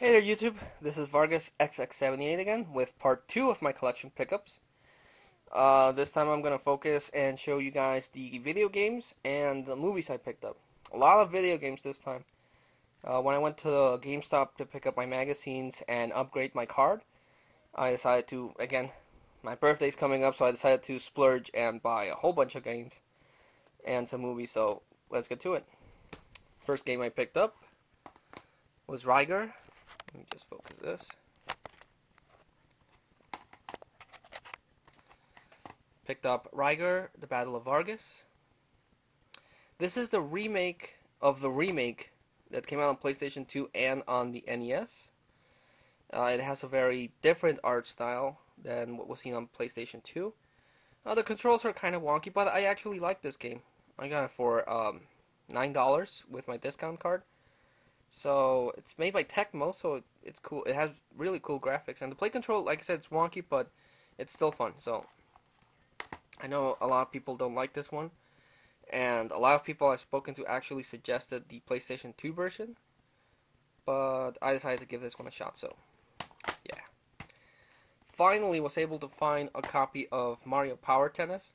Hey there YouTube, this is Vargas XX78 again with part 2 of my collection pickups. This time I'm going to focus and show you guys the video games and the movies I picked up. A lot of video games this time. When I went to GameStop to pick up my magazines and upgrade my card, I decided to, again, my birthday's coming up, so I decided to splurge and buy a whole bunch of games and some movies, so let's get to it. First game I picked up was Riker. Let me just focus this. Picked up Riker, The Battle of Vargas. This is the remake of the remake that came out on PlayStation 2 and on the NES. It has a very different art style than what was seen on PlayStation 2. The controls are kind of wonky, but I actually like this game. I got it for $9 with my discount card. So it's made by Tecmo, so it's cool. It has really cool graphics, and the play control, like I said, it's wonky, but it's still fun. So I know a lot of people don't like this one, and a lot of people I've spoken to actually suggested the PlayStation 2 version, but I decided to give this one a shot. So yeah, finally was able to find a copy of Mario Power Tennis.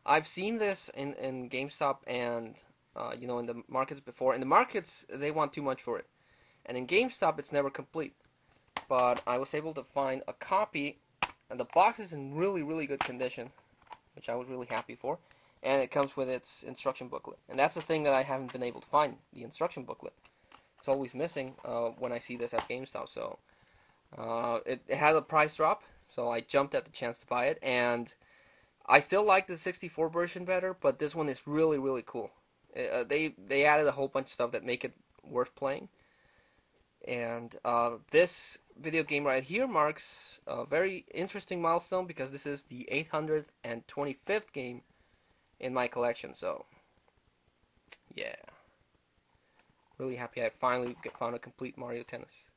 I've seen this in GameStop and in the markets before. In the markets, they want too much for it. And in GameStop, it's never complete. But I was able to find a copy, and the box is in really, really good condition, which I was really happy for. And it comes with its instruction booklet. And that's the thing that I haven't been able to find, the instruction booklet. It's always missing when I see this at GameStop. So it had a price drop, so I jumped at the chance to buy it. And I still like the 64 version better, but this one is really, really cool. They added a whole bunch of stuff that make it worth playing. And this video game right here marks a very interesting milestone because this is the 825th game in my collection. So, yeah. Really happy I finally found a complete Mario Tennis.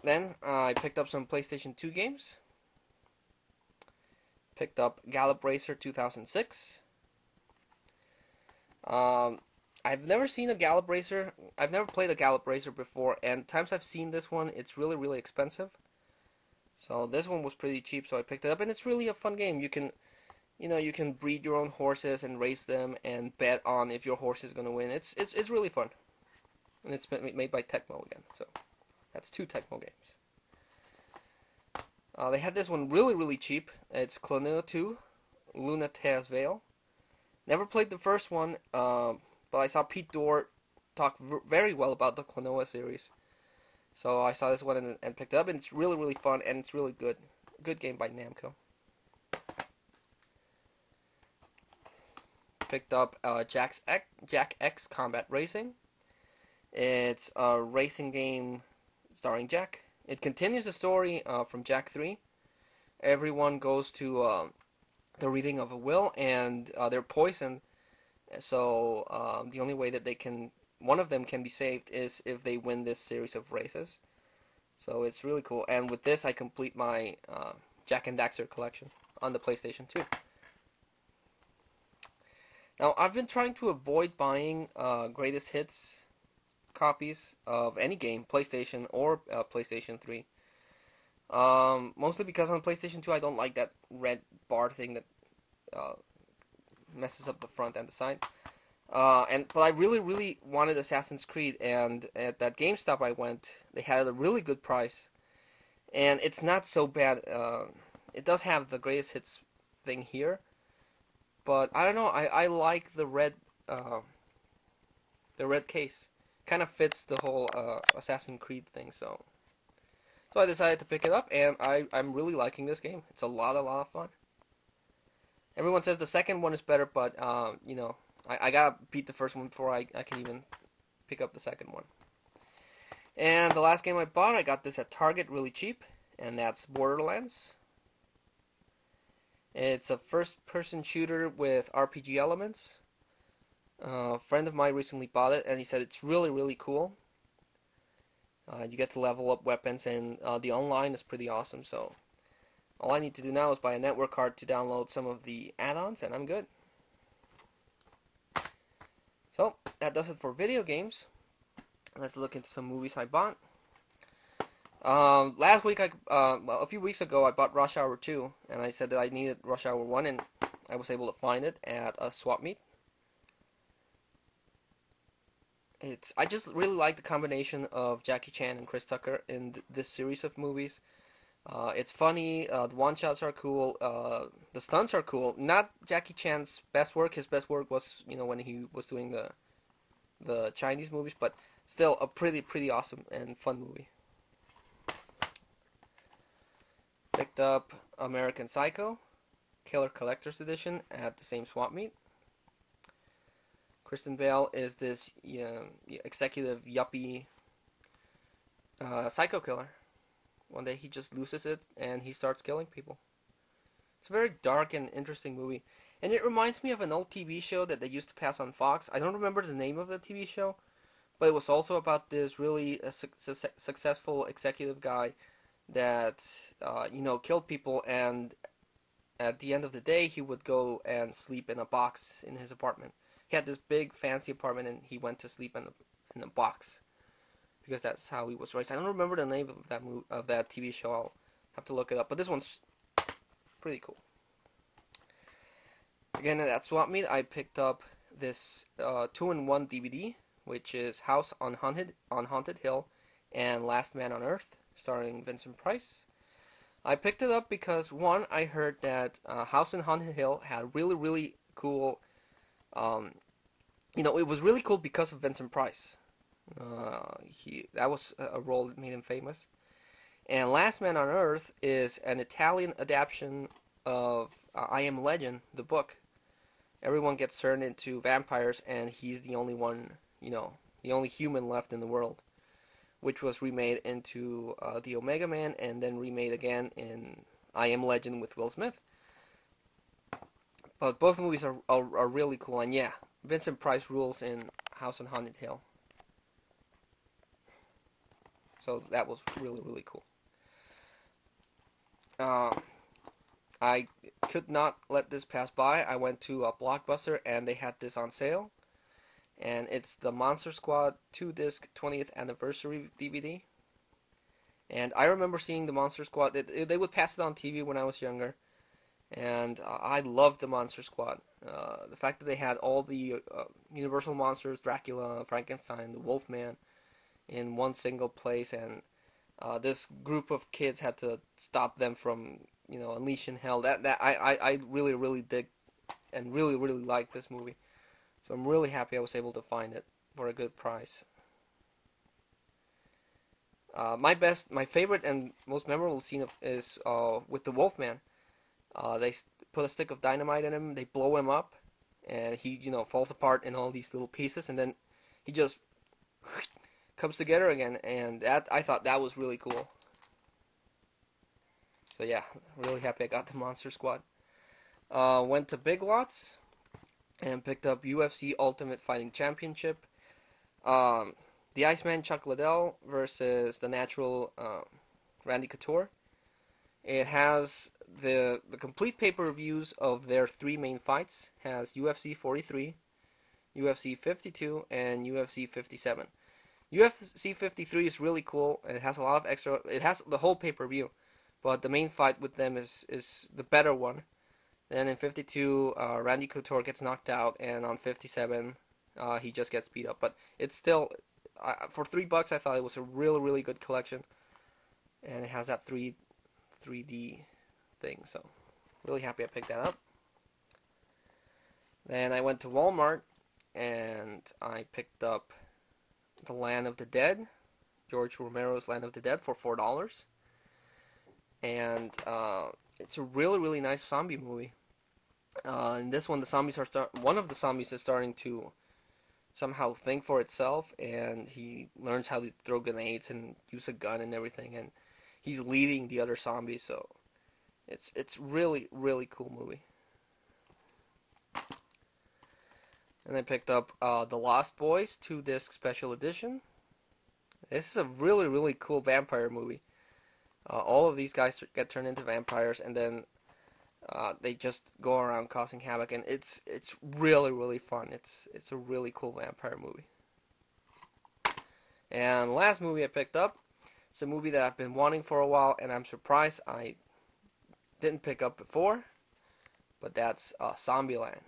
Then I picked up some PlayStation 2 games. Picked up Gallop Racer 2006. I've never seen a Gallop Racer. I've never played a Gallop Racer before, and times I've seen this one, it's really, really expensive. So this one was pretty cheap, so I picked it up, and it's really a fun game. You can breed your own horses and race them and bet on if your horse is gonna win. It's really fun, and it's made by Tecmo again. So that's 2 Tecmo games. They had this one really, really cheap. It's Klonoa 2, Lunatea's Veil. Never played the first one, but I saw Pete Dorr talk very well about the Klonoa series. So I saw this one and picked it up, and it's really, really fun, and it's really good. Good game by Namco. Picked up Jak X Combat Racing. It's a racing game starring Jak. It continues the story from Jak 3. Everyone goes to the reading of a will, and they're poisoned. So the only way that one of them can be saved is if they win this series of races. So it's really cool. And with this, I complete my Jak and Daxter collection on the PlayStation 2. Now, I've been trying to avoid buying greatest hits copies of any game, PlayStation or PlayStation 3. Mostly because on PlayStation 2 I don't like that red bar thing that messes up the front and the side. But I really, really wanted Assassin's Creed, and at that GameStop I went, they had a really good price, and it's not so bad. It does have the greatest hits thing here, but I don't know. I like the red case. Kind of fits the whole Assassin's Creed thing, so I decided to pick it up, and I'm really liking this game. It's a lot of fun. Everyone says the second one is better, but I gotta beat the first one before I can even pick up the second one. And the last game I bought, I got this at Target really cheap, and that's Borderlands. It's a first-person shooter with RPG elements. A friend of mine recently bought it, and he said it's really, really cool. You get to level up weapons, and the online is pretty awesome, so all I need to do now is buy a network card to download some of the add-ons, and I'm good. So, that does it for video games. Let's look into some movies I bought. Last week, well, a few weeks ago, I bought Rush Hour 2, and I said that I needed Rush Hour 1, and I was able to find it at a swap meet. I just really like the combination of Jackie Chan and Chris Tucker in this series of movies. It's funny. The one shots are cool. The stunts are cool. Not Jackie Chan's best work. His best work was when he was doing the Chinese movies, but still a pretty awesome and fun movie. Picked up American Psycho, Killer Collector's Edition at the same swap meet. Kristen Bale is this executive yuppie psycho killer. One day he just loses it and he starts killing people. It's a very dark and interesting movie. And it reminds me of an old TV show that they used to pass on Fox. I don't remember the name of the TV show, but it was also about this really successful executive guy that killed people, and at the end of the day he would go and sleep in a box in his apartment. He had this big fancy apartment and he went to sleep in a box because that's how he was raised. I don't remember the name of that TV show. I'll have to look it up. But this one's pretty cool. Again, at that swap meet, I picked up this 2-in-1 DVD, which is House on Haunted Hill and Last Man on Earth, starring Vincent Price. I picked it up because, one, I heard that House on Haunted Hill had really cool. It was really cool because of Vincent Price. That was a role that made him famous. And Last Man on Earth is an Italian adaptation of I Am Legend, the book. Everyone gets turned into vampires, and he's the only one, the only human left in the world, which was remade into the Omega Man, and then remade again in I Am Legend with Will Smith. But both movies are really cool, and yeah, Vincent Price rules in House on Haunted Hill. So that was really cool. I could not let this pass by. I went to a Blockbuster and they had this on sale. And it's the Monster Squad 2-disc 20th anniversary DVD. And I remember seeing the Monster Squad. They would pass it on TV when I was younger. And I loved the Monster Squad. The fact that they had all the Universal monsters, Dracula, Frankenstein, the Wolfman, in one single place, and this group of kids had to stop them from unleashing hell. I really dig and really like this movie. So I'm really happy I was able to find it for a good price. My favorite and most memorable scene is with the Wolfman. They put a stick of dynamite in him, they blow him up, and he falls apart in all these little pieces, and then he just comes together again, and I thought that was really cool. So yeah, really happy I got the Monster Squad. Went to Big Lots and picked up UFC Ultimate Fighting Championship. The Iceman Chuck Liddell versus the Natural Randy Couture. It has the complete pay-per-views of their three main fights. Has UFC 43, UFC 52, and UFC 57. UFC 53 is really cool. It has a lot of extra. It has the whole pay-per-view, but the main fight with them is the better one. Then in 52, Randy Couture gets knocked out, and on 57, he just gets beat up. But it's still, for $3, I thought it was a really good collection, and it has that 3D thing. So really happy I picked that up. Then I went to Walmart, and I picked up The Land of the Dead, George Romero's Land of the Dead, for $4. And it's a really nice zombie movie. In this one, one of the zombies is starting to somehow think for itself, and he learns how to throw grenades and use a gun and everything, and he's leading the other zombies. So it's really cool movie. And I picked up The Lost Boys 2-disc special edition. This is a really cool vampire movie. All of these guys get turned into vampires, and then they just go around causing havoc, and it's really fun. It's a really cool vampire movie. And last movie I picked up, It's a movie that I've been wanting for a while, and I'm surprised I didn't pick up before. But that's Zombieland,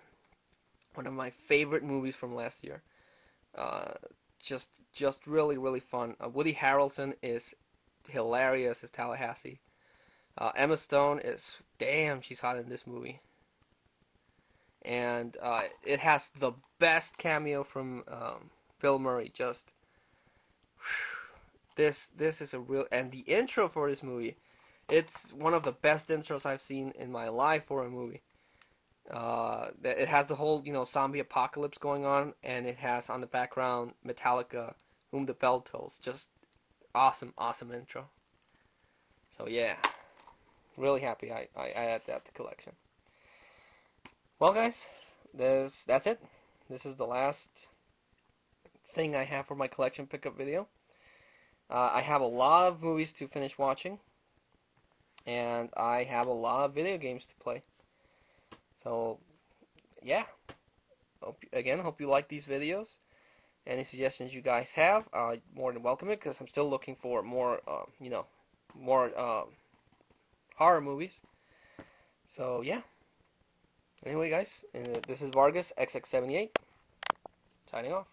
one of my favorite movies from last year. Uh, just really really fun. Woody Harrelson is hilarious as Tallahassee. Emma Stone is damn, she's hot in this movie, and it has the best cameo from Bill Murray. Just this is a real, and the intro for this movie, it's one of the best intros I've seen in my life for a movie. It has the whole zombie apocalypse going on, and it has on the background Metallica, "Whom the Bell Tolls." Just awesome intro. So yeah, really happy I added that to collection. Well, guys, that's it. This is the last thing I have for my collection pickup video. I have a lot of movies to finish watching, and I have a lot of video games to play. So, yeah. Hope you like these videos. Any suggestions you guys have, more than welcome it, because I'm still looking for more, more horror movies. So, yeah. Anyway, guys, this is Vargas XX78, signing off.